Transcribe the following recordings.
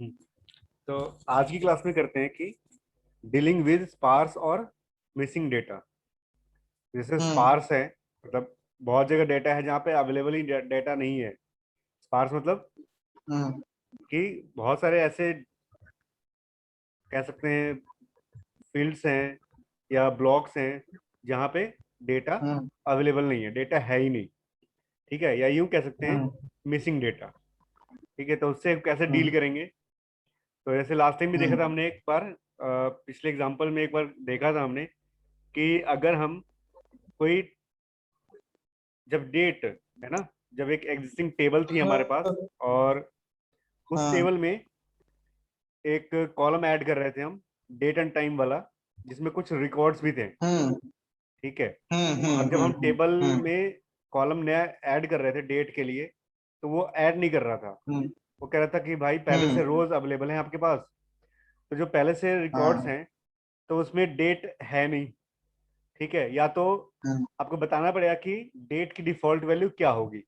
हम्म, तो आज की क्लास में करते हैं कि डीलिंग विद स्पार्स और मिसिंग डेटा। जैसे हम्म स्पार्स है, मतलब बहुत जगह डेटा है जहाँ पे अवेलेबल ही डेटा नहीं है। स्पार्स मतलब हम्म कि बहुत सारे ऐसे कह सकते हैं फील्ड्स हैं या ब्लॉक्स हैं जहाँ पे डेटा हम्म अवेलेबल नहीं है, डेटा है ही नहीं। ठीक है, या यूं कह सकते हैं हम्म मिसिंग डेटा। ठीक है, तो उससे कैसे डील हम्म करेंगे। तो जैसे लास्ट टाइम भी देखा था हम्म हमने एक बार, पिछले एग्जांपल में एक बार देखा था हमने कि अगर हम कोई, जब डेट है ना, जब एक एग्जिस्टिंग टेबल थी हमारे पास और उस हाँ टेबल में एक कॉलम ऐड कर रहे थे हम, डेट एंड टाइम वाला, जिसमें कुछ रिकॉर्ड्स भी थे। हम्म ठीक है, हम्म और हम्म जब हम हम्म टेबल हम्म में कॉलम नया ऐड कर रहे थे डेट के लिए, तो वो ऐड नहीं कर रहा था। हम्म वो कह रहा था कि भाई पहले से हम्म रोज अवेलेबल है आपके पास, तो जो पहले से रिकॉर्ड्स हाँ हैं तो उसमें डेट है नहीं। ठीक है, या तो हम्म आपको बताना पड़ेगा कि डेट की डिफॉल्ट वैल्यू क्या होगी,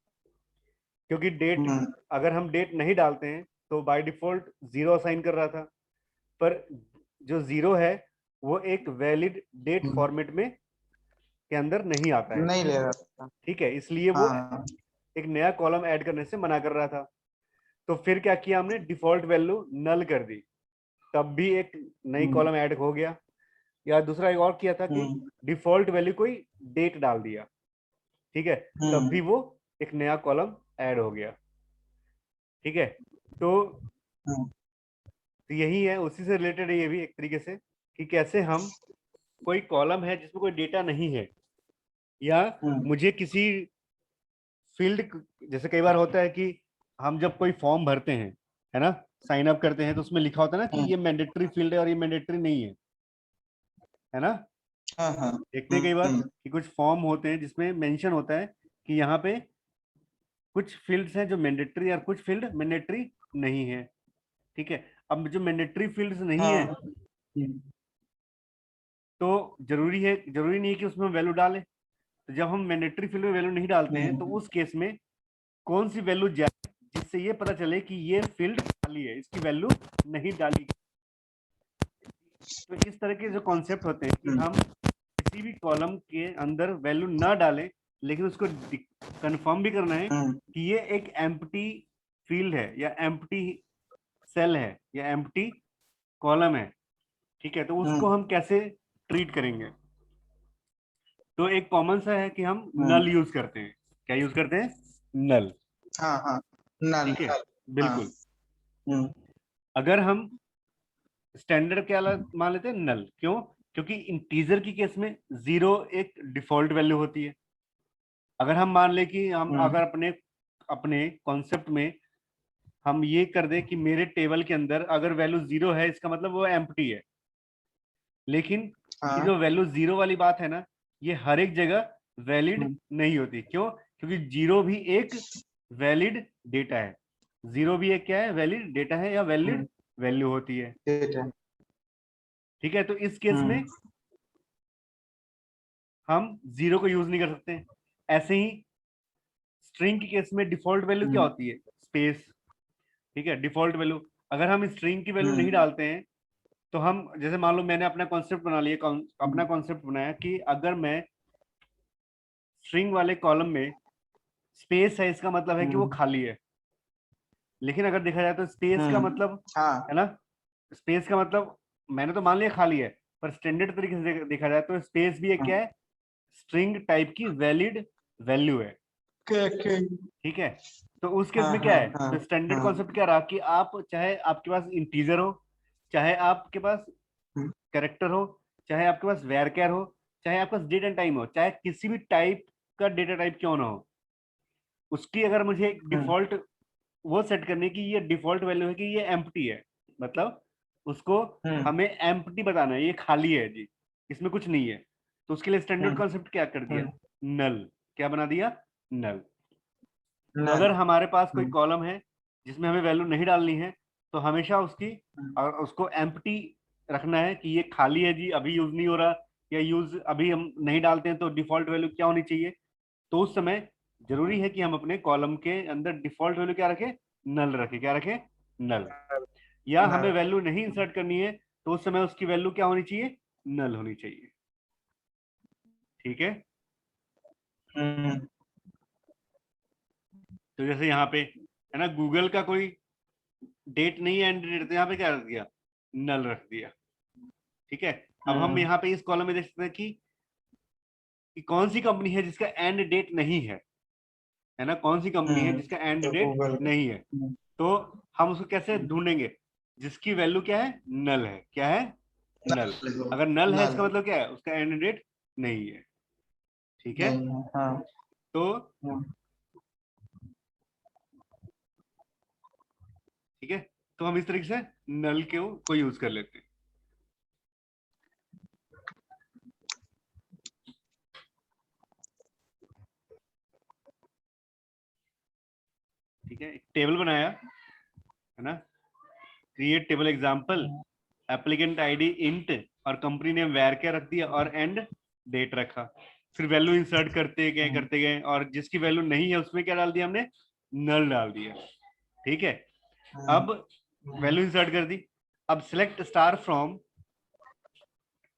क्योंकि डेट, हम्म अगर हम डेट नहीं डालते हैं तो बाय डिफॉल्ट जीरो असाइन कर रहा था। पर जो जीरो है वो एक वैलिड डेट हम्म, फॉर्मेट में के अंदर नहीं आता है। नहीं ले रहा था। ठीक है, इसलिए वो हाँ एक नया कॉलम ऐड करने से मना कर रहा था। तो फिर क्या किया हमने, डिफॉल्ट वैल्यू नल कर दी, तब भी एक नई हम्म कॉलम ऐड हो गया। या दूसरा एक और किया था कि हम्म डिफॉल्ट वैल्यू कोई डेट डाल दिया। ठीक है, तब हम्म भी वो एक नया कॉलम ऐड हो गया। ठीक है, तो हम्म यही है, उसी से रिलेटेड है ये भी एक तरीके से, कि कैसे हम, कोई कॉलम है जिसमें कोई डेटा नहीं है, या हम्म मुझे किसी फील्ड, जैसे कई बार होता है कि हम जब कोई फॉर्म भरते हैं, है ना, साइन अप करते हैं, तो उसमें लिखा होता है ना कि हम्म, ये मैंडेटरी फील्ड है और ये मैंडेटरी नहीं है ना। हाँ हाँ देखते हैं कई बार हम्म कि कुछ फॉर्म होते हैं जिसमें मेंशन होता है कि यहाँ पे कुछ फील्ड्स हैं जो मैंडेटरी और कुछ फील्ड मैंडेटरी नहीं है। ठीक है, अब जो मैंडेटरी फील्ड्स नहीं है, हाँ हम्म तो जरूरी नहीं है कि उसमें वैल्यू डालें। तो जब हम मैंडेटरी फील्ड में वैल्यू नहीं डालते हैं, तो हम्म उस केस में कौन सी वैल्यू जाए जिससे ये पता चले कि ये फील्ड खाली है, इसकी वैल्यू नहीं डाली गई। तो इस तरह के जो कॉन्सेप्ट होते हैं कि हम्म हम किसी भी कॉलम के अंदर वैल्यू ना डालें, लेकिन उसको कंफर्म भी करना है हम्म कि ये एक एम्प्टी फील्ड है या एम्प्टी सेल है या एम्प्टी कॉलम है। ठीक है, तो उसको हम्म हम कैसे ट्रीट करेंगे। तो एक कॉमन सा है कि हम नल हम्म, यूज करते हैं। क्या यूज करते हैं, नल। हाँ हाँ नल ठीक है, हाँ बिल्कुल। हम्म अगर हम स्टैंडर्ड क्या मान लेते हैं, नल, क्यों, क्योंकि इंटीजर की केस में जीरो एक डिफॉल्ट वैल्यू होती है। अगर हम मान लें कि हम हम्म अगर अपने अपने कॉन्सेप्ट में हम ये कर दें कि मेरे टेबल के अंदर अगर वैल्यू जीरो है, इसका मतलब वो एम्प्टी है। लेकिन ये हाँ जो वैल्यू जीरो वाली बात है ना, ये हर एक जगह वैलिड हम्म नहीं होती। क्यों, क्योंकि जीरो भी एक वैलिड डेटा है। जीरो भी एक क्या है, वैलिड डेटा है या वैलिड हम्म, वैल्यू होती है। ठीक है ठीक है, तो इस केस में हम्म हम जीरो को यूज नहीं कर सकते। ऐसे ही स्ट्रिंग के केस में डिफॉल्ट वैल्यू क्या हम्म होती है, स्पेस। ठीक है, डिफॉल्ट वैल्यू, अगर हम स्ट्रिंग की वैल्यू नहीं हम्म डालते हैं, तो हम, जैसे मान लो मैंने अपना कॉन्सेप्ट बना लिया, अपना हम्म कॉन्सेप्ट बनाया कि अगर मैं स्ट्रिंग वाले कॉलम में स्पेस है, इसका मतलब है कि वो हम्म खाली है। लेकिन अगर देखा जाए तो स्पेस का मतलब, हाँ है ना, स्पेस का मतलब मैंने तो मान लिया खाली है, पर स्टैंडर्ड तरीके से देखा जाए तो स्पेस भी एक क्या है, स्ट्रिंग टाइप की वैलिड वैल्यू है। के के ठीक है, तो उस केस हाँ में क्या हाँ है, हाँ तो स्टैंडर्ड हाँ कॉन्सेप्ट क्या रहा कि आप चाहे आपके पास इंटीजर हो, चाहे आपके पास हम्म कैरेक्टर हो, चाहे आपके पास वेरचर हो, चाहे आपके पास डेट एंड टाइम हो, चाहे किसी भी टाइप का डेटा टाइप क्यों ना हो, उसकी अगर मुझे एक हम्म डिफॉल्ट वो सेट करने की, ये डिफॉल्ट वैल्यू है कि ये एम्प्टी है, मतलब उसको हम्म हमें एम्प्टी बताना है, ये खाली है जी, इसमें कुछ नहीं है। तो उसके लिए स्टैंडर्ड हम्म कॉन्सेप्ट क्या कर दिया, हम्म, नल। क्या बना दिया, नल। तो नल अगर हमारे पास कोई हम्म कॉलम है जिसमें हमें वैल्यू नहीं डालनी है, तो हमेशा उसकी, हम्म और उसको एम्प्टी रखना है कि ये खाली है जी, अभी यूज नहीं हो रहा, या यूज अभी हम नहीं डालते हैं, तो डिफॉल्ट वैल्यू क्या होनी चाहिए। तो उस समय जरूरी है कि हम अपने कॉलम के अंदर डिफॉल्ट वैल्यू क्या रखें, नल रखें। क्या रखें, नल। या हमें नल। वैल्यू नहीं इंसर्ट करनी है तो उस समय उसकी वैल्यू क्या होनी चाहिए, नल होनी चाहिए। ठीक है, हम्म तो जैसे यहाँ पे है ना, गूगल का कोई डेट नहीं है, एंड डेट, तो यहाँ पे क्या रख दिया, नल रख दिया। ठीक है, अब हम हम्म यहाँ पे इस कॉलम में देख सकते हैं कि कौन सी कंपनी है जिसका एंड डेट नहीं है ना, कौन सी कंपनी है जिसका एंड तो डेट गूगल। नहीं है। तो हम उसको कैसे ढूंढेंगे, जिसकी वैल्यू क्या है, नल है, क्या है, नल। नल। अगर नल है नल इसका मतलब क्या है, उसका एंड डेट नहीं है। ठीक है, नहीं है, हाँ। तो हम्म ठीक है, तो हम इस तरीके से नल को यूज कर लेते हैं। ठीक है, एक टेबल बनाया है ना, create table example, applicant ID int और कंपनी नेम वैर क्या रख दिया और एंड डेट रखा। फिर वैल्यू इंसर्ट करते गए और जिसकी वैल्यू नहीं है उसमें क्या डाल दिया हमने, नल डाल दिया। ठीक है, अब वैल्यू इंसर्ट कर दी। अब select star from,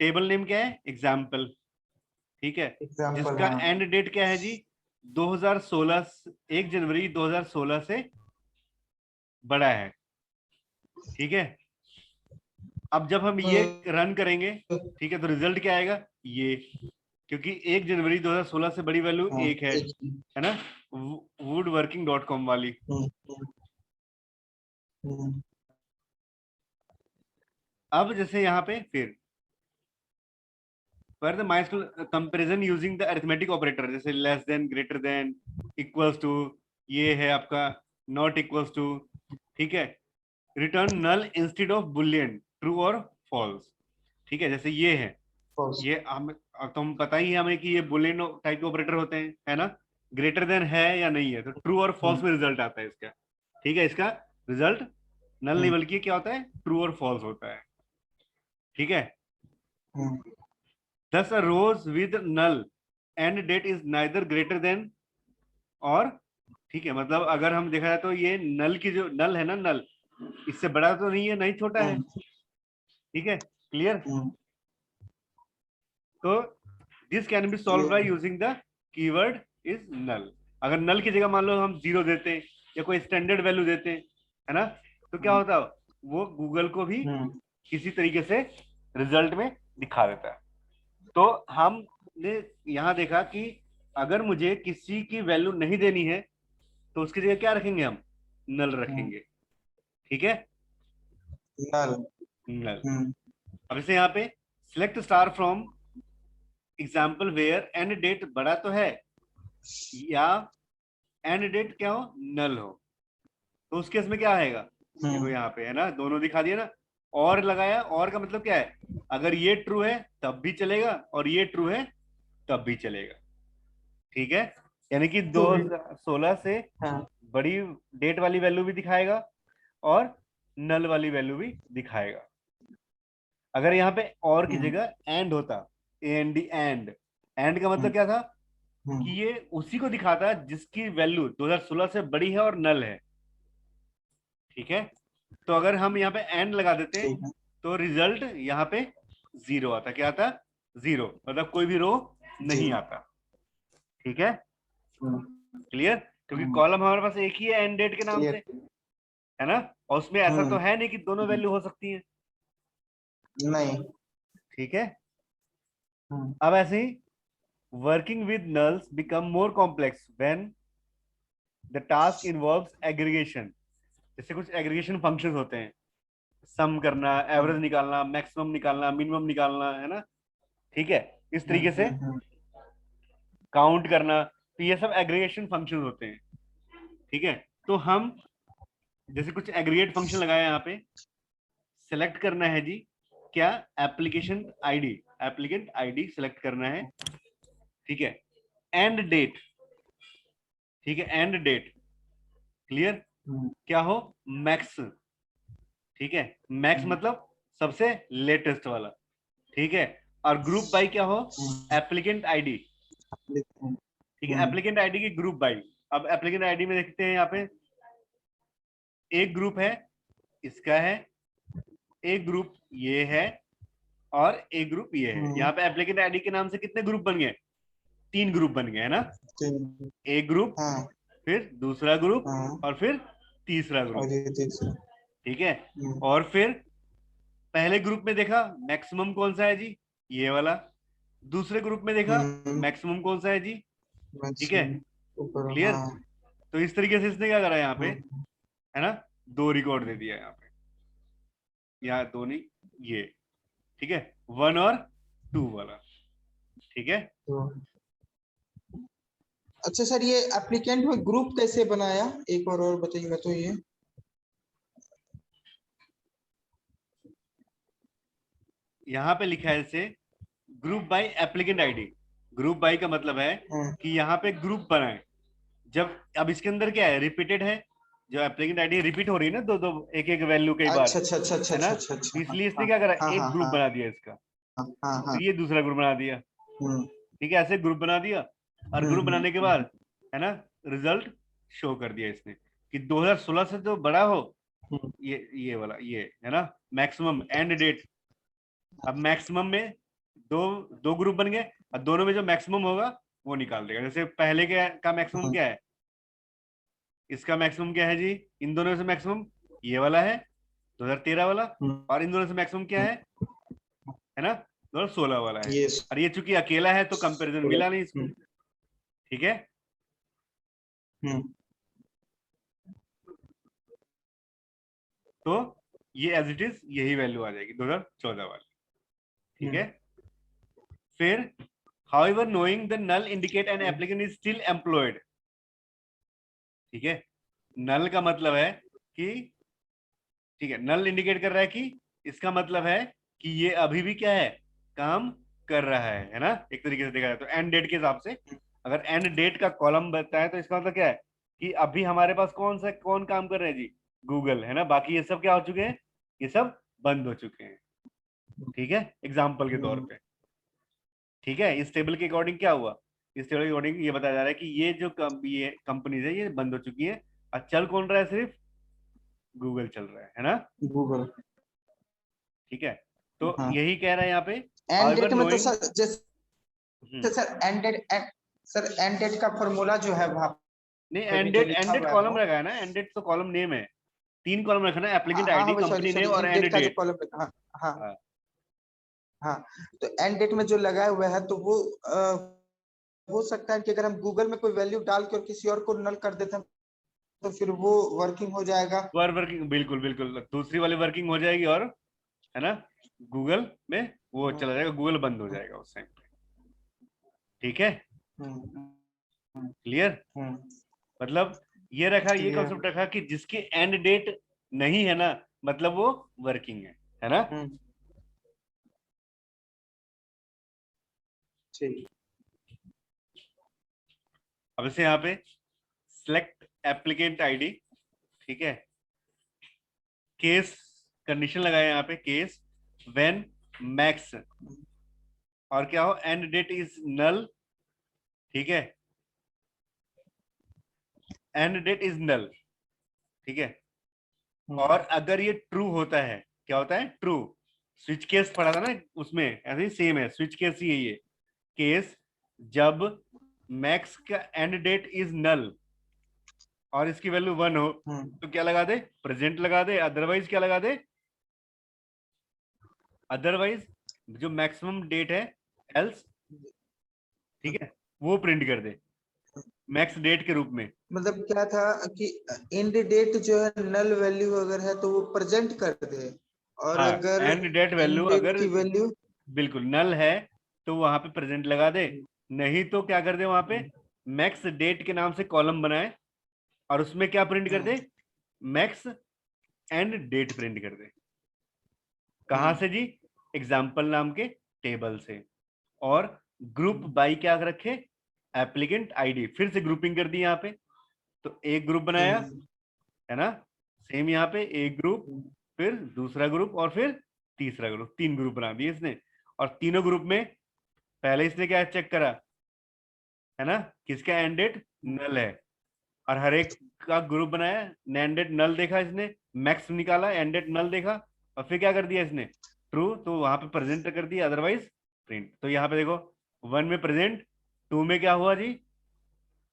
table name क्या है, एग्जाम्पल। ठीक है, एग्जाम्पल, जिसका हाँ। एंड डेट क्या है जी, 2016, 1 जनवरी 2016 से बड़ा है। ठीक है, अब जब हम ये रन करेंगे, ठीक है, तो रिजल्ट क्या आएगा, ये, क्योंकि 1 जनवरी 2016 से बड़ी वैल्यू हाँ, एक है ना, woodworking.com वाली। हम्म, हम्म, अब जैसे यहाँ पे फिर for the MySQL comparison using the arithmetic operator, जैसे less than, greater than, equals to, ये है आपका नॉट इक्वल्स टू। ठीक है, return null instead of boolean, true और फॉल्स। ठीक है, जैसे ये है, false। ये हम, अब तो हम पता ही है हमें कि ये बुलियन टाइप के ऑपरेटर होते हैं, है ना, ग्रेटर देन है या नहीं है, तो ट्रू और फॉल्स हम्म, में रिजल्ट आता है इसका। ठीक है, इसका रिजल्ट नल नहीं हम्म, बल्कि क्या होता है, ट्रू और फॉल्स होता है। ठीक है, हम्म, thus a rows with null end date is neither greater than और, ठीक है, मतलब अगर हम देखा जाए तो ये नल की जो नल है ना, नल इससे बड़ा तो नहीं है, नहीं छोटा है। हम्म, ठीक है, क्लियर। हम्म, तो this can be solve by clear। Using the keyword is null. अगर नल की जगह मान लो हम जीरो देते हैं या कोई स्टैंडर्ड वैल्यू देते हैं, है ना, तो क्या हम्म, होता है, वो गूगल को भी हम्म, किसी तरीके से रिजल्ट में दिखा देता है। तो हमने यहाँ देखा कि अगर मुझे किसी की वैल्यू नहीं देनी है तो उसकी जगह क्या रखेंगे, हम नल हम्म, रखेंगे। ठीक है, नल। नल। हम्म, अब इसे यहाँ पे select star from example where end date बड़ा तो है या एंड डेट क्या हो, नल हो, तो उस केस में क्या आएगा, देखो हम्म, यहाँ पे है ना, दोनों दिखा दिया ना, और लगाया, और का मतलब क्या है, अगर ये ट्रू है तब भी चलेगा और ये ट्रू है तब भी चलेगा। ठीक है, यानी कि तो भी। 2016 से हाँ। बड़ी डेट वाली वैल्यू भी दिखाएगा और नल वाली वैल्यू भी दिखाएगा। अगर यहाँ पे और की हम्म, जगह एंड होता, एंड का मतलब हम्म, क्या था, कि हम्म, ये उसी को दिखाता जिसकी वैल्यू 2016 से बड़ी है और नल है। ठीक है, तो अगर हम यहाँ पे एंड लगा देते ठीक है। तो रिजल्ट यहाँ पे जीरो आता, क्या आता, जीरो, मतलब कोई भी रो जी। नहीं आता। ठीक है, हम्म, क्लियर, क्योंकि हम्म, कॉलम हमारे पास एक ही है एंड डेट के नाम से, क्लियर। है ना, और उसमें ऐसा तो हम्म, है नहीं कि दोनों हम्म, वैल्यू हो सकती है। नहीं। ठीक है, हम्म, अब ऐसे ही working with nulls become more complex when the task involves aggregation. जैसे कुछ एग्रीगेशन फंक्शंस होते हैं, सम करना, एवरेज हम्म, निकालना, मैक्सिमम निकालना, मिनिमम निकालना, है ना। ठीक है, इस हम्म, तरीके से काउंट करना, तो ये सब एग्रीगेशन फंक्शंस होते हैं। ठीक है, तो हम जैसे कुछ एग्रीगेट फंक्शन लगाए यहाँ पे, सेलेक्ट करना है जी, क्या, application ID, applicant ID select करना है। ठीक है, एंड डेट, ठीक है, एंड डेट, क्लियर, हम्म, क्या हो, मैक्स। ठीक है, मैक्स हम्म, मतलब सबसे लेटेस्ट वाला। ठीक है, और ग्रुप बाई क्या हो, हम्म, एप्लीकेंट आईडी। हम्म, ठीक है, एप्लीकेंट आईडी की ग्रुप बाई। अब एप्लीकेंट आईडी में देखते हैं यहाँ पे एक ग्रुप है, इसका है, एक ग्रुप ये है और एक ग्रुप ये है। यहाँ पे एप्लीकेंट आईडी के नाम से कितने ग्रुप बन गए? 3 ग्रुप बन गए, है ना? तीन। एक ग्रुप, हाँ फिर दूसरा ग्रुप, हाँ। और फिर तीसरा ग्रुप। और ये तीसरा। ठीक है। हम्म, और फिर पहले ग्रुप में देखा मैक्सिमम कौन सा है जी? ये वाला। दूसरे ग्रुप में देखा हम्म, मैक्सिमम कौन सा है जी? ठीक है, मैक्सिमम ऊपर, क्लियर। हाँ। तो इस तरीके से इसने क्या करा यहाँ पे, हम्म, है ना, 2 रिकॉर्ड दे दिया यहाँ पे, यहाँ दो नहीं, ये। ठीक है, 1 और 2 वाला। ठीक है। तो अच्छा सर, ये एप्लीकेंट में ग्रुप कैसे बनाया, एक और बताइएगा तो ये। यहाँ पे लिखा है इसे group by applicant ID. Group by का मतलब है हाँ। कि यहाँ पे ग्रुप बनाए। जब अब इसके अंदर क्या है, रिपीटेड है, जो एप्लीकेंट आईडी रिपीट हो रही है ना, दो दो एक एक वैल्यू कई बार, अच्छा अच्छा अच्छा अच्छा है ना, अच्छा अच्छा तो अच्छा। हाँ इसलिए इसने हाँ क्या करा, हाँ एक हाँ ग्रुप हाँ बना दिया इसका, हाँ हाँ हाँ। फिर ये दूसरा ग्रुप बना दिया। हम्म ठीक है, ऐसे ग्रुप बना दिया। और ग्रुप बनाने के बाद, हम्म है ना, रिजल्ट शो कर दिया इसने कि 2016 से जो बड़ा हो, हम्म, ये वाला, ये है ना, मैक्सिमम एंड डेट। अब मैक्सिमम में दो दो ग्रुप बन गए, और दोनों में जो मैक्सिमम होगा वो निकाल देगा। जैसे पहले के का मैक्सिमम हम्म, क्या है, इसका मैक्सिमम क्या है जी, इन दोनों से मैक्सिमम ये वाला है, 2013 वाला। हम्म, और इन दोनों से मैक्सिमम क्या है ना, 2016 वाला है। ये और ये चूंकि अकेला है तो कंपैरिजन मिला नहीं इसको। ठीक है। हम्म तो ये एज इट इज यही वैल्यू आ जाएगी 2014 वाली। ठीक हम्म है। फिर however knowing the null indicate an hmm, applicant is still employed। ठीक है, नल का मतलब है कि, ठीक है, नल इंडिकेट कर रहा है कि, इसका मतलब है कि ये अभी भी क्या है, काम कर रहा है ना, एक तरीके से देखा जाए तो एंड डेट के हिसाब से। अगर एंड डेट का कॉलम बनता है तो इसका मतलब क्या है कि अभी हमारे पास कौन काम कर रहे हैं जी, गूगल, है ना। बाकी ये सब क्या हो चुके हैं, ये सब बंद हो चुके हैं। ठीक है, एग्जाम्पल के तौर हम्म, पे। ठीक है, इस टेबल के अकॉर्डिंग क्या हुआ, इस टेबल के अकॉर्डिंग ये बताया जा रहा है कि ये जो ये कंपनीज है ये बंद हो चुकी है, और चल कौन रहा है, सिर्फ गूगल चल रहा है ना। गूगल। ठीक है, तो हाँ। यही कह रहा है यहाँ पे, एंड हाउएवर डेट में तो नोइंग। सर जैसे sir end date, sir end date का फॉर्मूला जो है वहां नहीं, पे भी जो लिखा एंडेड हुआ है कॉलम वो। रखा है ना, एंडेड तो कॉलम नेम है। 3 कॉलम रखा ना, हाँ एप्लीकेंट हाँ आईडी, हाँ, सॉरी कंपनी सॉरी, नेम और एंड एंड डेट का जो डेट। कॉलम, हाँ हाँ हाँ, हाँ। तो एंड डेट में जो लगाया हुआ है तो वो हो सकता है कि अगर हम गूगल में कोई वैल्यू डाल कर किसी और को नल कर देते हैं तो फिर वो वर्किंग हो जाएगा। वर्किंग, बिल्कुल बिल्कुल, दूसरी वाली वर्किंग हो जाएगी, और है ना, गूगल में वो हम्म चला जाएगा, गूगल बंद हो हम्म जाएगा उस टाइम पे। ठीक है, हम्म क्लियर। हम्म, मतलब ये रखा, ये क्लियर। कॉन्सेप्ट रखा कि जिसकी एंड डेट नहीं है ना, मतलब वो वर्किंग है ना। हम्म, ठीक। अब से यहाँ पे सिलेक्ट एप्लीकेंट आईडी। ठीक है, केस कंडीशन लगाए यहाँ पे, केस व्हेन मैक्स, और क्या हो, एंड डेट इज नल। ठीक है, एंड डेट इज नल। ठीक है, और अगर ये ट्रू होता है, क्या होता है, ट्रू। स्विच केस पढ़ा था ना उसमें, ऐसे ही सेम है, स्विच केस ही है ये केस। जब मैक्स का एंड डेट इज नल और इसकी वैल्यू 1 हो, हम्म तो क्या लगा दे, प्रेजेंट लगा दे, अदरवाइज क्या लगा दे, अदरवाइज जो मैक्सिमम डेट है, एल्स, ठीक है, वो प्रिंट कर दे मैक्स डेट के रूप में। मतलब क्या था कि एंड डेट जो है नल वैल्यू अगर है तो वो प्रेजेंट कर दे, और हाँ, अगर end date and value date अगर की वैल्यू, बिल्कुल नल है तो वहां पे प्रेजेंट लगा दे, नहीं तो क्या कर दे, वहां पे मैक्स डेट के नाम से कॉलम बनाए, और उसमें क्या प्रिंट कर दे, मैक्स एंड डेट प्रिंट कर दे। कहां से जी, एग्जाम्पल नाम के टेबल से। और ग्रुप बाई क्या रखे, एप्लीकेंट आईडी, फिर से ग्रुपिंग कर दी यहाँ पे। तो एक ग्रुप बनाया, है ना, सेम यहाँ पे एक ग्रुप, फिर दूसरा ग्रुप, और फिर तीसरा ग्रुप, 3 ग्रुप बना दिए इसने। और तीनों ग्रुप में पहले इसने क्या चेक करा, है ना, किसका एंड डेट नल है, और हर एक का ग्रुप बनाया, एंड डेट नल देखा इसने, मैक्स निकाला, एंड डेट नल देखा, और फिर क्या कर दिया इसने, ट्रू, तो वहां पे प्रेजेंट कर दिया, अदरवाइज प्रिंट। तो यहाँ पे देखो 1 में प्रेजेंट, 2 में क्या हुआ जी,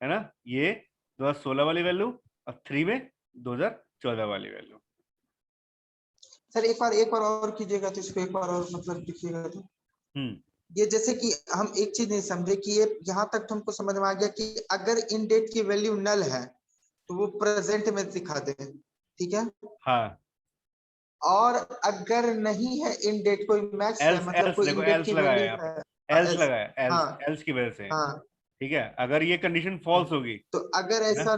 है ना, ये 2016 वाली वैल्यू, और 3 में 2014 वाली वैल्यू। सर एक बार और कीजिएगा, तो इसको एक बार और मतलब लिखिएगा तो। हम्म। ये जैसे कि हम एक चीज नहीं समझे कि ये यहाँ तक तो हमको समझ में आ गया कि अगर इन डेट की वैल्यू नल है तो वो प्रेजेंट में दिखा दे, ठीक है। हाँ, और अगर नहीं है इन डेट, कोई मैक्स है, एल्स, मतलब एल्स कोई देखो इन डेट एल्स की लगाया है वैल्यू यहाँ है। पे, एल्स एल्स, लगाया, एल्स, हाँ एल्स की वजह से है। हाँ। ठीक है, अगर ये कंडीशन फॉल्स होगी, तो अगर है ना, ऐसा,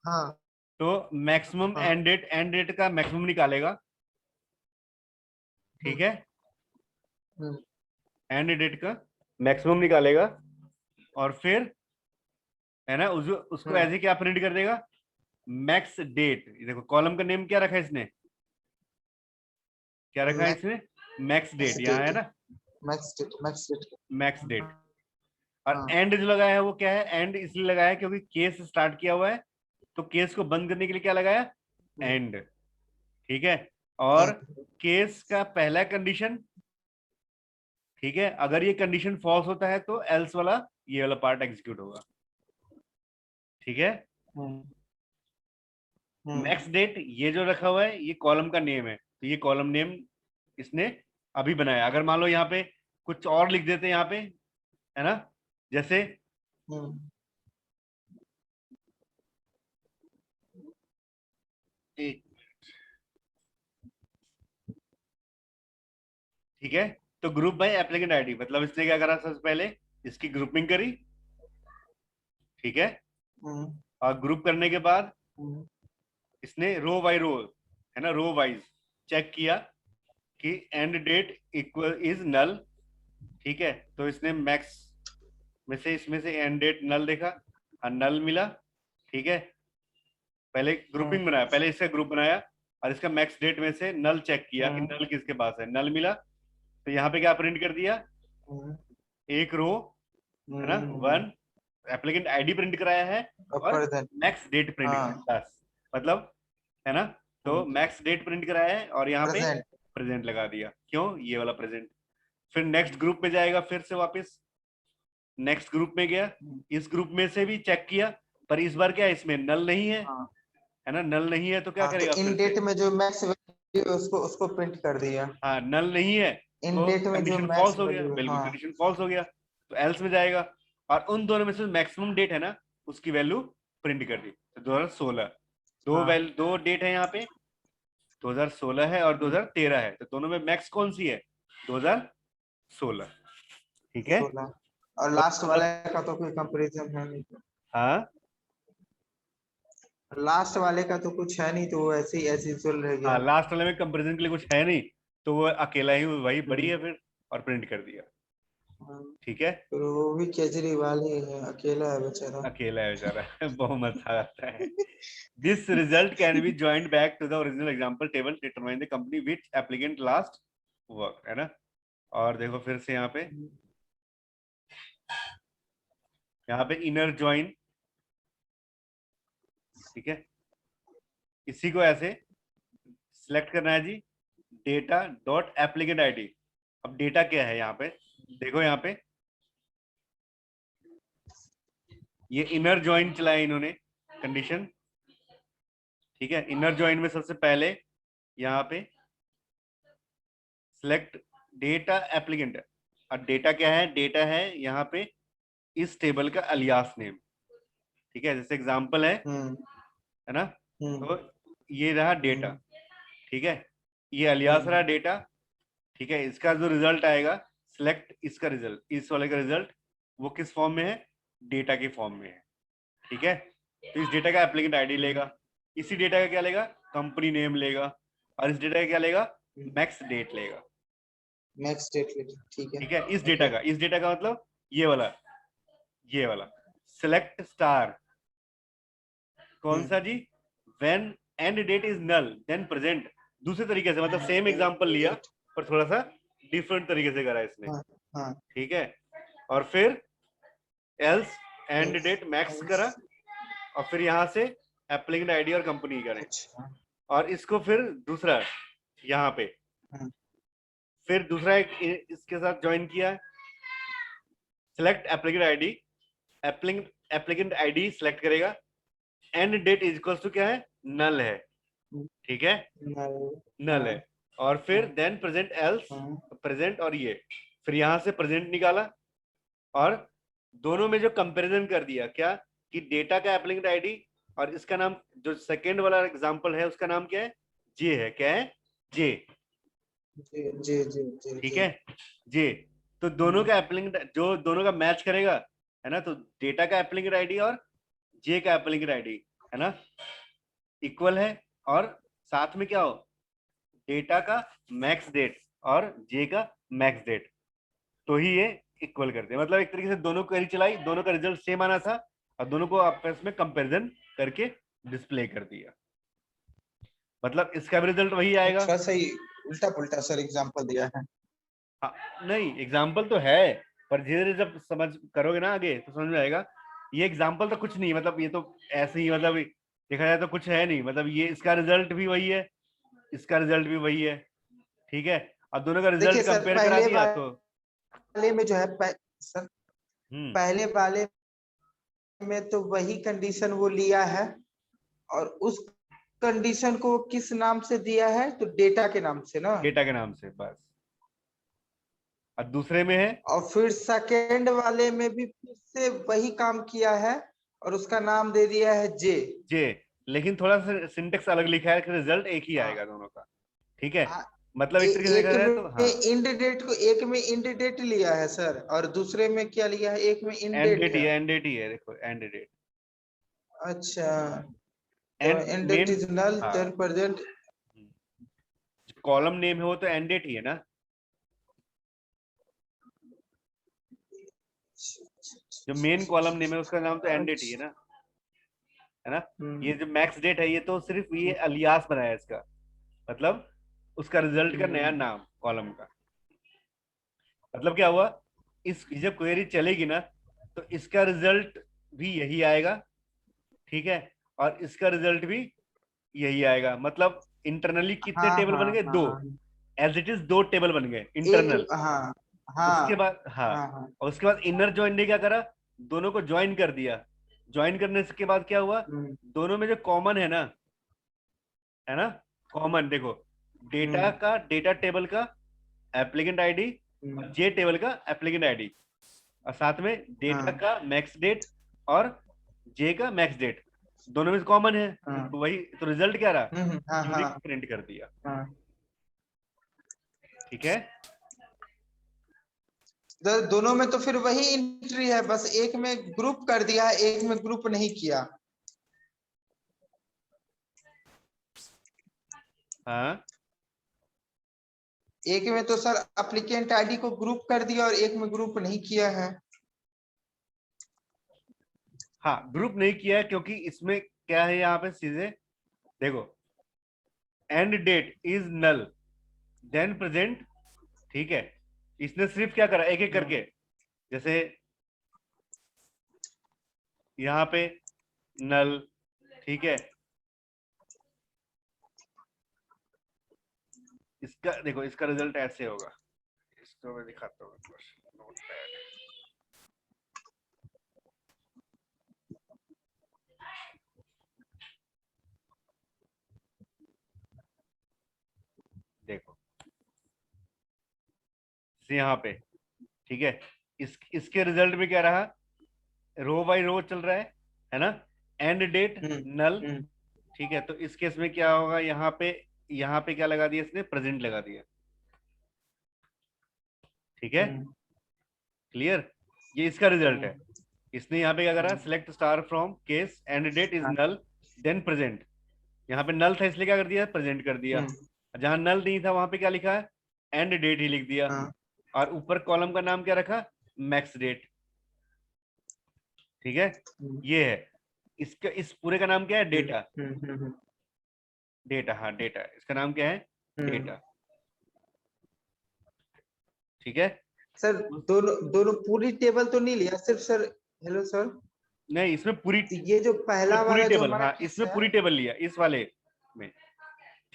हाँ तो मैक्सिमम हाँ। एंड डेट का मैक्सिमम निकालेगा। ठीक हम्म, है, हम्म, एंड डेट का मैक्सिमम निकालेगा, और फिर, है ना, उसको हम्म, ऐसे क्या प्रिंट कर देगा, मैक्स डेट। देखो कॉलम का नेम क्या रखा है इसने, क्या रखा है इसने, मैक्स मैक्स डेट, यहाँ है डेट, ना, मैक्स डेट। Max date. और हाँ। एंड जो लगाया है वो क्या है, एंड इसलिए लगाया है क्योंकि केस स्टार्ट किया हुआ है, तो केस को बंद करने के लिए क्या लगाया, हम्म, एंड। ठीक है, और and, केस का पहला कंडीशन, ठीक है, अगर ये कंडीशन फॉल्स होता है तो एल्स वाला, ये वाला पार्ट एग्जीक्यूट होगा। ठीक है, हम्म, मैक्स डेट ये जो रखा हुआ है ये कॉलम का नेम है, तो ये कॉलम नेम इसने अभी बनाया। अगर मान लो यहाँ पे कुछ और लिख देते यहाँ पे, है ना, जैसे हम्म, ए- ठीक है, तो ग्रुप बाय एप्लीकेंट आईडी, मतलब इसने क्या करा, सबसे पहले इसकी ग्रुपिंग करी। ठीक है, हम्म, और ग्रुप करने के बाद हम्म, इसने रो बाय रो, है ना, रो वाइज चेक किया कि end date equal is null. ठीक है, तो इसने मैक्स में से, इसमें से एंड डेट नल देखा, और नल मिला। ठीक है, पहले हम्म, ग्रुपिंग बनाया, पहले इसका ग्रुप बनाया, और इसका मैक्स डेट में से नल चेक किया कि हम्म, नल किसके पास है, नल मिला, तो यहाँ पे क्या प्रिंट कर दिया, हम्म, एक रो, है ना, हम्म, 1, एप्लीकेंट आईडी प्रिंट कराया है, और अपर देन, मैक्स डेट प्रिंट हाँ, कराया, बस, मतलब, है ना, तो मैक्स डेट प्रिंट कराया है, और यहाँ पे प्रेजेंट। प्रेजेंट लगा दिया, क्यों, ये वाला प्रेजेंट। फिर नेक्स्ट ग्रुप में जाएगा, फिर से वापस नेक्स्ट ग्रुप में गया, इस ग्रुप में से भी चेक किया, पर इस बार क्या है, इसमें नल नहीं हाँ है ना, नल नहीं है, तो क्या हाँ, तो करेगा इन फिर से, डेट में जो मैक्स वैल्यू उसको उसको प्रिंट कर दिया। हाँ, नल नहीं है, इन तो डेट में जो कंडीशन मैक्स फॉल्स हो गया, वैल्यू, बिल्कुल हाँ कंडीशन फॉल्स हो गया, तो एल्स में जाएगा, और उन दोनों में से मैक्सिमम डेट है ना, उसकी वैल्यू प्रिंट कर दी, तो 2016, हाँ। दो डेट है यहाँ पे, 2016 है और 2013 है, तो दोनों में मैक्स कौन सी है, 2016। ठीक है, 16 और तो लास्ट वाले का तो कोई कंपैरिजन है नहीं। हाँ, लास्ट वाले का तो कुछ है नहीं, तो वो ऐसे ही चल रह हाँ, गया। लास्ट वाले में कंपैरिजन के लिए कुछ है नहीं, तो वो अकेला ही वही बड़ी हम्म, है फिर, और प्रिंट कर दिया। हाँ, ठीक है, तो वो भी केजरीवाल ही है, अकेला है बेचारा। अकेला है बेचारा बहुत मजा आता है। This result can be joint back to the original example table, determine the company which applicant last work, है ना। और देखो फिर से यहाँ पे इनर ज्वाइन, ठीक है, इसी को ऐसे सिलेक्ट करना है जी, डेटा डॉट एप्लीकेंट आईडी। अब डेटा क्या है यहाँ पे, देखो यहाँ पे ये इनर ज्वाइन चलाया इन्होंने कंडीशन। ठीक है, इनर ज्वाइन में सबसे पहले यहाँ पे सिलेक्ट डेटा एप्लीकेंट, और डेटा क्या है, डेटा है यहाँ पे इस टेबल का अलियास नेम। ठीक है, जैसे एग्जांपल हम्म, है ना, हम्म, तो ये रहा डेटा। हम्म, ठीक है, ये अलियास हम्म, रहा डेटा। ठीक है, इसका जो रिजल्ट आएगा, सिलेक्ट इसका रिजल्ट, इस वाले का रिजल्ट, वो किस फॉर्म में है, डेटा के फॉर्म में है। ठीक है, तो इस डेटा का एप्लीकेंट आईडी लेगा, इसी डेटा का क्या लेगा, कंपनी नेम लेगा, और इस डेटा का क्या लेगा, मैक्स डेट लेगा। मैक्स डेट ठीक है। ठीक है, ओके। इस डेटा का मतलब ये वाला सिलेक्ट स्टार, कौन सा G, when end date is null then present. दूसरे तरीके से, मतलब सेम एग्जांपल लिया, डेट, पर थोड़ा सा डिफरेंट तरीके से करा इसने। हाँ हाँ। ठीक है, और फिर else end else, date max करा, एल्स, और फिर यहां से एप्लीकेंट आईडी और कंपनी करें, अच्छा। और इसको फिर दूसरा, यहाँ पे, फिर दूसरा एक इसके साथ ज्वाइन किया, select applicant ID, applicant ID select करेगा, end date is equal to क्या है, नल है, ठीक है, नल है, और फिर देन प्रेजेंट एल्स, प्रेजेंट और ये, फिर यहां से प्रेजेंट निकाला, और दोनों में जो कंपैरिजन कर दिया क्या, कि डेटा का एप्लीकेंट आईडी और इसका नाम, जो सेकेंड वाला एग्जांपल है उसका नाम क्या है, जे है, क्या है, जे, जी ठीक है, जे, तो दोनों का एप्लीकेंट, जो दोनों का मैच करेगा, है ना, तो डेटा का एप्लीकेंट आईडी और जे का एप्लीकेंट आईडी, है ना, इक्वल है, और साथ में क्या हो, डेटा का मैक्स डेट और जे का मैक्स डेट, तो ही ये इक्वल करते हैं। मतलब एक तरीके से दोनों क्वेरी चलाई, दोनों का रिजल्ट सेम आना था, और दोनों को आपस में कंपैरिजन करके डिस्प्ले कर दिया, मतलब इसका भी रिजल्ट वही आएगा। अच्छा, सही उल्टा पुल्टा सर एग्जांपल दिया है। हाँ, नहीं एग्जाम्पल तो है, पर धीरे धीरे जब समझ करोगे ना आगे तो समझ में आएगा, ये एग्जाम्पल तो कुछ नहीं, मतलब ये तो ऐसे ही, मतलब देखा जाए तो कुछ है नहीं, मतलब ये इसका रिजल्ट भी वही है, इसका रिजल्ट भी वही है, ठीक है, अब दोनों का देखिए रिजल्ट सर, कंपेयर करा पहले दिया तो वाले में जो है सर, हम्म, पहले वाले में तो वही कंडीशन वो लिया है, और उस कंडीशन को किस नाम से दिया है, तो डेटा के नाम से ना, डेटा के नाम से बस, और दूसरे में है और फिर सेकेंड वाले में भी फिर से वही काम किया है, और उसका नाम दे दिया है जे। जे, लेकिन थोड़ा सा सिंटेक्स अलग लिखा है, रिजल्ट एक ही आएगा दोनों का, ठीक है, हाँ, मतलब एक तरीके से देखा एक जाए तो हाँ, में इंड डेट को, एक में इंड डेट लिया है सर, और दूसरे में क्या लिया है, एक में इंड एंड डेट डेट ही है। है, एंड डेट ही है, देखो एंड डेट, अच्छा, तो end end date main, is null हाँ, देन प्रेजेंट। कॉलम नेम है वो तो एंड डेट ही है ना, जो मेन कॉलम नेम है उसका नाम तो एंड डेट ही है ना, ये जो मैक्स डेट है ये तो सिर्फ ये अलियास बनाया है इसका, मतलब उसका रिजल्ट का नया नाम कॉलम का, मतलब क्या हुआ, इस जब क्वेरी चलेगी ना तो इसका रिजल्ट भी यही आएगा, ठीक है, और इसका रिजल्ट भी यही आएगा, मतलब इंटरनली कितने हाँ टेबल हाँ बन गए, दो, हाँ, एज इट इज दो टेबल बन गए एक, इंटरनल, हाँ उसके हाँ बाद हाँ, हाँ हाँ, और उसके बाद इनर ज्वाइन ने क्या करा, दोनों को ज्वाइन कर दिया, ज्वाइन करने के बाद क्या हुआ, दोनों में जो कॉमन है ना, कॉमन देखो, डेटा का, डेटा टेबल का एप्लीकेंट आईडी, और जे टेबल का एप्लीकेंट आईडी, और साथ में डेटा हाँ का मैक्स डेट और जे का मैक्स डेट, दोनों में कॉमन है, हाँ, तो वही तो रिजल्ट क्या रहा, हाँ यूनिक हाँ प्रिंट कर दिया, हाँ। ठीक है, दोनों में तो फिर वही एंट्री है, बस एक में ग्रुप कर दिया है, एक में ग्रुप नहीं किया। हाँ एक में तो सर एप्लीकेंट आईडी को ग्रुप कर दिया, और एक में ग्रुप नहीं किया है। हाँ, ग्रुप नहीं किया है क्योंकि इसमें क्या है, यहाँ पे सीधे देखो, end date is null then present, ठीक है, इसने सिर्फ क्या करा, एक एक करके, जैसे यहाँ पे नल, ठीक है, इसका देखो, इसका रिजल्ट ऐसे होगा, इसको मैं दिखाता हूँ, नोटपैड, देखो यहाँ पे, ठीक है, इसके रिजल्ट में क्या रहा, रो बाय रो चल रहा है ना, एंड डेट नल, ठीक है, तो इस केस में क्या होगा, यहाँ पे क्या लगा दिया इसने, प्रेजेंट लगा दिया, ठीक है, क्लियर, ये इसका रिजल्ट है, इसने यहाँ पे क्या करा, select star from case end date is null then present, यहाँ पे नल था इसलिए क्या कर दिया, प्रेजेंट कर दिया, जहां नल नहीं था वहां पे क्या लिखा है, एंड डेट ही लिख दिया, और ऊपर कॉलम का नाम क्या रखा, मैक्स डेट, ठीक है, ये है इसका, इस पूरे का नाम क्या है, डेटा, डेटा, हाँ डेटा, इसका नाम क्या है, डेटा, ठीक है, सर दोनों दोनों पूरी टेबल तो नहीं लिया, सिर्फ सर, हेलो सर, नहीं इसमें पूरी, ये जो पहला पूरी वाला जो टेबल, हमारा हाँ केस इसमें है, पूरी टेबल लिया इस वाले में,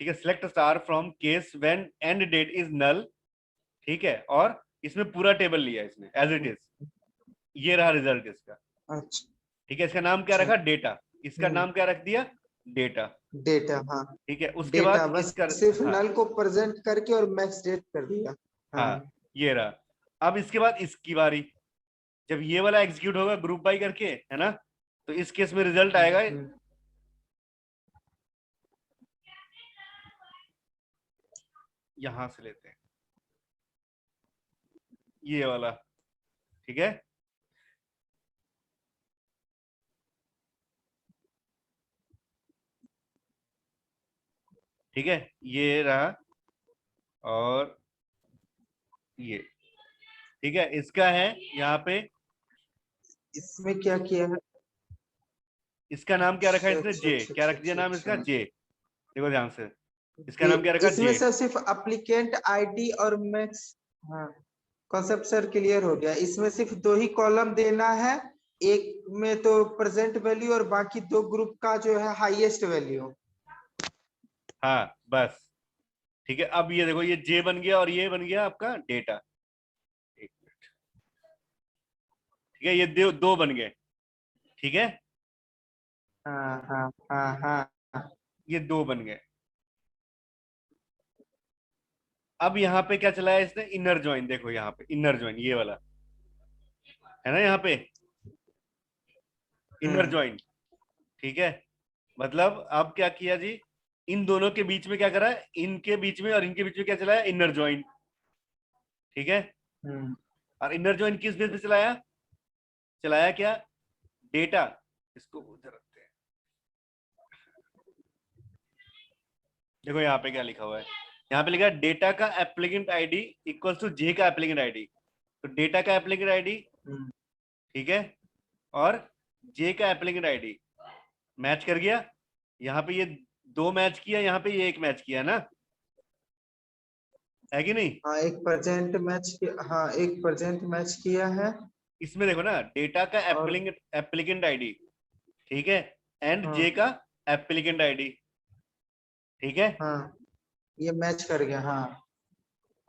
ठीक है, select star from case when end date is null, ठीक है, और इसमें पूरा टेबल लिया इसने एज इट इज, ये रहा रिजल्ट इसका। अच्छा ठीक है, इसका नाम क्या रखा, डेटा, इसका हम्म नाम क्या रख दिया, डेटा। डेटा हाँ ठीक है, उसके डेटा बाद बस इसका, सिर्फ हाँ नल को प्रेजेंट करके और मैक्स डेट कर दिया। हाँ हाँ, ये रहा। अब इसके बाद इसकी बारी, जब ये वाला एग्जीक्यूट होगा ग्रुप बाई करके, है ना, तो इस केस में रिजल्ट आएगा, हम्म, यहां से लेते हैं ये वाला, ठीक है। ठीक है, ये रहा, और ये, ठीक है, इसका है यहाँ पे, इसमें क्या किया है? इसका नाम क्या रखा है अच्छा इसने, अच्छा जे, अच्छा क्या अच्छा रख दिया अच्छा नाम इसका, अच्छा। जे। देखो ध्यान से, इसका ये नाम क्या रखा, इसमें जे। से सिर्फ अप्लीकेंट आईडी और मैक्स। हाँ कॉन्सेप्ट सर क्लियर हो गया, इसमें सिर्फ दो ही कॉलम देना है, एक में तो प्रेजेंट वैल्यू और बाकी दो ग्रुप का जो है हाईएस्ट वैल्यू। हाँ बस, ठीक है, अब ये देखो, ये जे बन गया और ये बन गया आपका डेटा। एक मिनट, ठीक है, ये दो बन गए, ठीक है, हाँ हाँ हाँ हाँ ये दो बन गए। अब यहाँ पे क्या चलाया इसने, इनर ज्वाइन, देखो यहाँ पे इनर ज्वाइन, ये वाला है ना यहाँ पे, इनर हम्म ज्वाइन, ठीक है। मतलब अब क्या किया जी, इन दोनों के बीच में क्या करा, इनके बीच में और इनके बीच में क्या चलाया, इनर ज्वाइन, ठीक है। हम्म और इनर ज्वाइन किस बेस पे चलाया, चलाया क्या, डेटा, इसको उधर रखते हैं। देखो यहाँ पे क्या लिखा हुआ है, यहाँ पे लिखा है डेटा का applicant ID equals to J का एप्लीकेंट आईडी। तो डेटा का एप्लीकेंट आईडी, हम्म ठीक है, और जे का एप्लीकेंट आईडी मैच कर गया। यहाँ पे ये दो मैच किया, यहाँ पे ये एक मैच किया ना, है कि नहीं। हाँ एक प्रेजेंट मैच किया, हाँ एक प्रेजेंट मैच किया है। इसमें देखो ना, डेटा का और एप्लीकेंट आईडी, ठीक है, एंड जे हाँ का एप्लीकेंट आईडी, ठीक है, हाँ ये मैच कर गया हाँ।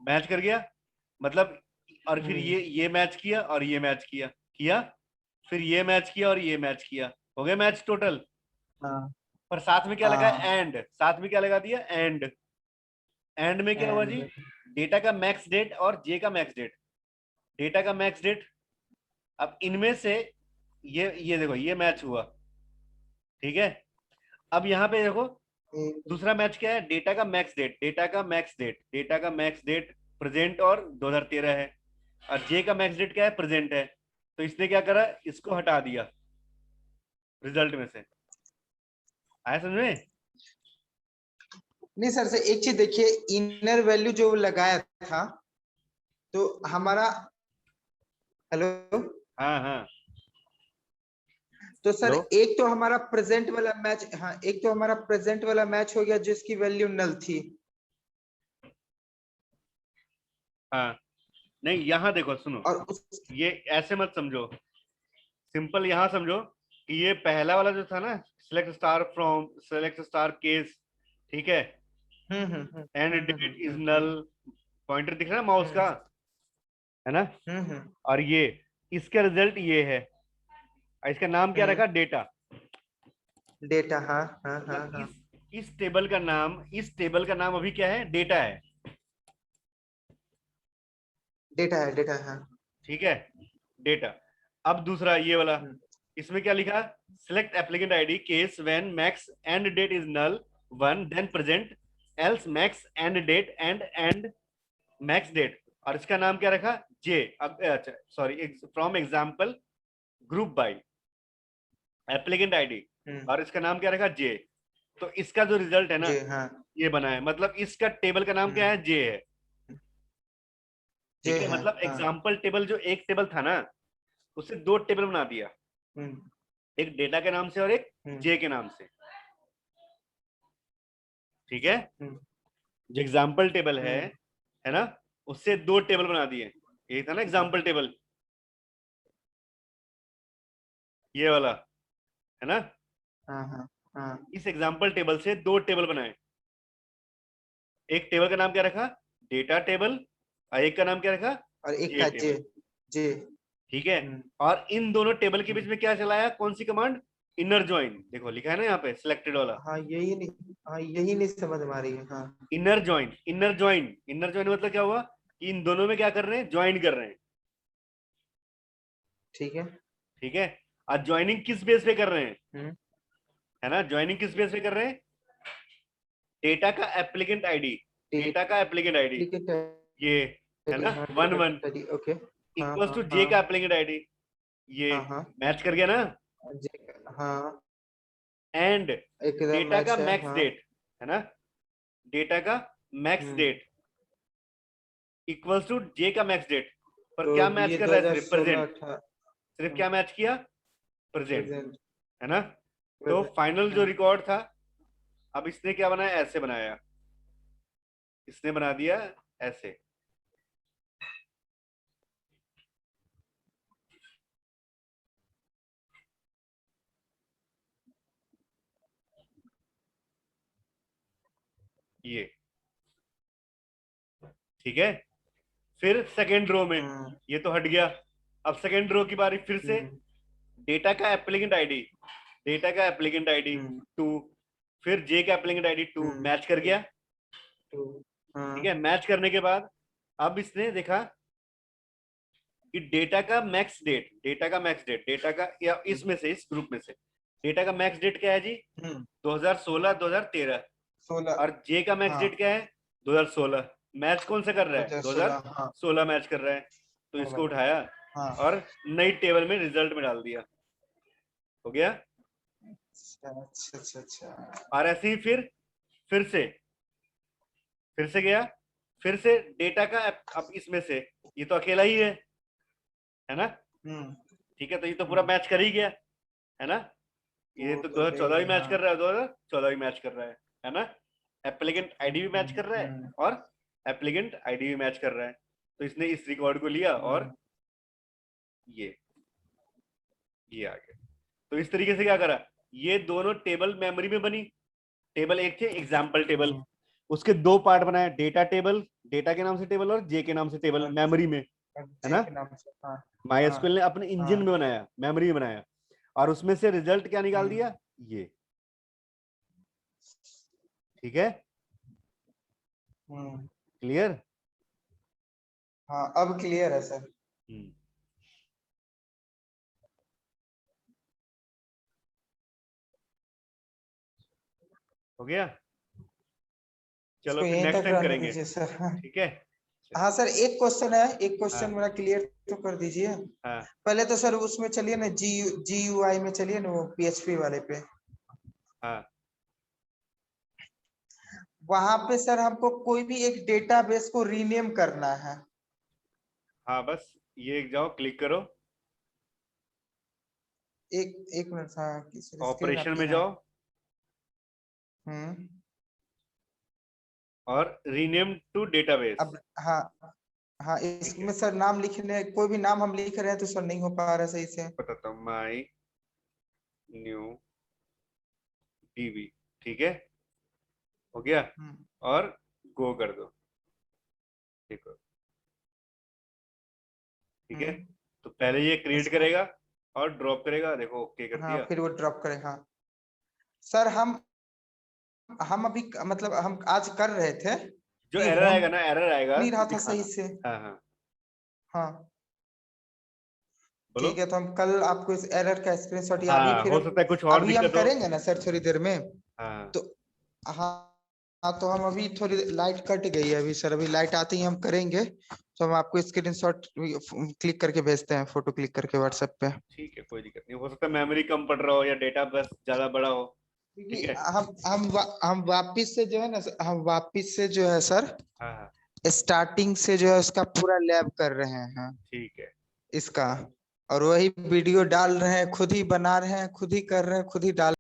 मैच कर गया, मतलब, और फिर हम्म ये मैच किया और ये मैच किया, किया, फिर ये मैच किया और ये मैच किया, हो गए मैच टोटल। हाँ पर साथ में क्या लगा, हाँ एंड, साथ में क्या लगा दिया, एंड। एंड में क्या हुआ जी, एंड डेटा का मैक्स डेट और जे का मैक्स डेट, डेटा का मैक्स डेट। अब इनमें से ये देखो, ये मैच हुआ, ठीक है। अब यहाँ पे देखो, दूसरा मैच क्या है, डेटा का मैक्स डेट, डेटा का मैक्स डेट, डेटा का मैक्स डेट प्रेजेंट और 2013 है, और जे का मैक्स डेट क्या है, प्रेजेंट है। तो इसने क्या करा, इसको हटा दिया रिजल्ट में से, आया समझ में। नहीं सर से एक चीज देखिए, इनर वैल्यू जो लगाया था तो हमारा, हेलो, हाँ हाँ, तो सर हेलो, एक तो हमारा प्रेजेंट वाला मैच, हाँ एक तो हमारा प्रेजेंट वाला मैच हो गया जिसकी वैल्यू नल थी। हाँ, नहीं यहाँ देखो सुनो, और उस ये ऐसे मत समझो, सिंपल यहाँ समझो कि ये पहला वाला जो था ना, select star from, select star case, ठीक है, end date is null, hmm pointer दिख रहा है माउस का, है ना, हम्म और ये इसका रिजल्ट ये है, और इसका नाम क्या रखा, डेटा। डेटा हाँ हाँ हाँ मतलब हाँ इस टेबल का नाम, इस टेबल का नाम अभी क्या है, डेटा है, डेटा है हाँ। ठीक है, डेटा। अब दूसरा ये वाला, हम्म, इसमें क्या लिखा, select applicant ID case when max end date is null one then present, else max end date and max date, और इसका नाम क्या रखा, जे। अब अच्छा sorry, from example group by applicant ID, hmm, और इसका नाम क्या रखा, जे। तो इसका जो रिजल्ट है ना, जी हाँ। ये बना है, मतलब इसका टेबल का नाम क्या हम्म, है, जे है, जी ठीक है। है मतलब हाँ। एग्जाम्पल टेबल जो एक टेबल था ना, उसे दो टेबल बना दिया, हम्म एक डेटा के नाम से और एक हम्म जे के नाम से, ठीक है। हम्म जो एग्जाम्पल टेबल हम्म है ना, उससे दो टेबल बना दिए, एक था ना एग्जाम्पल टेबल, ये वाला, है ना, हाँ हाँ हाँ इस एग्जाम्पल टेबल से दो टेबल बनाए, एक टेबल का नाम क्या रखा, डेटा टेबल, और एक का नाम क्या रखा, और एक जे का टेबल। जे। ठीक है, और इन दोनों टेबल के बीच में क्या चलाया, कौन सी कमांड, इनर ज्वाइन। देखो लिखा है ना यहाँ पे सिलेक्टेड वाला, हाँ यही नहीं, हाँ यही नहीं समझ में आ रही है। हाँ inner join. Inner join, inner join मतलब क्या हुआ कि इन दोनों में क्या कर रहे हैं, ज्वाइन कर रहे हैं। ठीक है। ठीक है, और ज्वाइनिंग किस बेस पे कर रहे हैं, हम्म, है ना, ज्वाइनिंग किस बेस पे कर रहे हैं, डेटा का एप्लीकेंट आईडी, डेटा का एप्लीकेंट आईडी, ठीक ये है ना, हाँ 11 ओके। हाँ इक्वल्स हाँ टू जे हाँ का एप्लीकेंट आईडी, ये हाँ हाँ मैच कर गया ना, हाँ एंड एकदम डेटा का मैच है। मैक्स हाँ डेट, है ना, डेटा का max hmm, date equals to J का मैक्स डेट, पर तो क्या मैच ये कर रहा है, सिर्फ 2016 प्रेजेंट, सिर्फ क्या मैच किया, प्रेजेंट, प्रेजेंट है ना। तो फाइनल जो हाँ रिकॉर्ड था, अब इसने क्या बनाया, ऐसे बनाया, इसने बना दिया ऐसे। ये ठीक है, फिर सेकेंड रो में हम्म, ये तो हट गया, अब सेकेंड रो की बारी फिर से, हम्म, डेटा का एप्लीकेंट आईडी, डेटा का एप्लीकेंट आईडी हम्म, 2, फिर जे का एप्लीकेंट आईडी 2 मैच कर गया। तो ठीक हाँ है, मैच करने के बाद अब इसने देखा कि डेटा का मैक्स डेट, डेटा का मैक्स डेट, डेटा का, या इसमें से, इस ग्रुप में से डेटा का मैक्स डेट क्या है जी, 2016 2013, 16 और जे का मैक्स हाँ डेट क्या है, 2016। मैच कौन सा कर रहा है, 2016 हाँ 2016 मैच कर रहा है, तो इसको 16 उठाया हाँ। और नई टेबल में रिजल्ट में डाल दिया, हो गया। अच्छा अच्छा अच्छा अच्छा। और ऐसे ही फिर से गया, फिर से डेटा का अब इसमें से ये तो अकेला ही है ना। हम्म ठीक है, तो ये तो पूरा मैच कर ही गया, है ना, ये वो तो तो है 2014 भी ही, मैच हाँ। कर रहा है, 2014 भी मैच कर रहा है ना, एप्लीकेंट आईडी भी मैच कर रहा है हम्म, और एप्लीकेंट आईडी भी मैच कर रहा है, तो इसने इस रिकॉर्ड को लिया और हम्म, ये ये आ गया। तो इस तरीके से क्या करा, ये दोनों टेबल मेमोरी में बनी, टेबल एक थे एग्जाम्पल टेबल, हम्म, उसके दो पार्ट बनाए, डेटा टेबल, डेटा के नाम से टेबल, और जे के नाम से टेबल मेमोरी में, और है जे ना। के नाम से हाँ हाँ माइस्क्यूएल ने अपने इंजन हाँ। में बनाया, मेमोरी में बनाया, और उसमें से रिजल्ट क्या निकाल हम्म दिया, ये। ठीक है, हम्म, क्लियर। हाँ अब क्लियर है सर। हो गया, चलो इसको फिर यहीं नेक्स्ट तक टाइम रहने करेंगे। दीजिए सर। हाँ ठीक है, हाँ चलिए। सर एक क्वेश्चन है, एक क्वेश्चन हाँ मेरा क्लियर तो कर दीजिए। हाँ पहले तो सर उसमें चलिए ना, जी यू आई में चलिए ना, वो पीएचपी वाले पे। हाँ वहां पे सर हमको कोई भी एक डेटाबेस को रीनेम करना है। हाँ, बस ये जाओ, क्लिक करो, एक एक मिनट, हाँ सर स्क्रीन ऑपरेशन आपकी, में हाँ। जाओ, हम्म और रीनेम टू डेटाबेस। अब हाँ हाँ, ठीक है, इसमें सर नाम लिखने, कोई भी नाम हम लिख रहे हैं तो सर नहीं हो पा रहा है सही से। बताता हूँ, माई न्यू डीबी। ठीक है, हो गया, हम्म और गो कर दो, देखो। ठीक है, हम्म, तो पहले ये क्रिएट इसको करेगा और ड्रॉप करेगा, देखो ओके कर हाँ दिया। फिर वो ड्रॉप करें, हाँ। सर हम अभी मतलब हम आज कर रहे थे जो कि एरर हो आएगा ना, एरर आएगा नहीं रहा तो था सही दिखाना। से। हाँ हाँ, हाँ बोलो। ठीक है, तो हम कल आपको इस एरर का स्क्रीनशॉट, या अभी हाँ, फिर हो सकता है कुछ और अभी हम दिक्कत हो। करेंगे ना सर थोड़ी देर में। हाँ तो हाँ हाँ, तो हम अभी थोड़ी लाइट कट गई है अभी सर, अभी लाइट आते ही हम करेंगे, तो हम आपको स्क्रीनशॉट क्लिक करके भेजते हैं, फोटो क्लिक करके व्हाट्सएप पे। ठीक है, कोई दिक्कत नहीं, हो सकता है मेमोरी कम पड़ रहा हो या डेटा बस ज्यादा बड़ा हो। ठीक क्योंकि है, हम वापिस से जो है ना, हम वापिस से जो है सर हाँ हाँ, स्टार्टिंग से जो है उसका पूरा लैब कर रहे हैं ठीक है। इसका, और वही वीडियो डाल रहे हैं, खुद ही बना रहे हैं, खुद ही कर रहे हैं, खुद ही डाल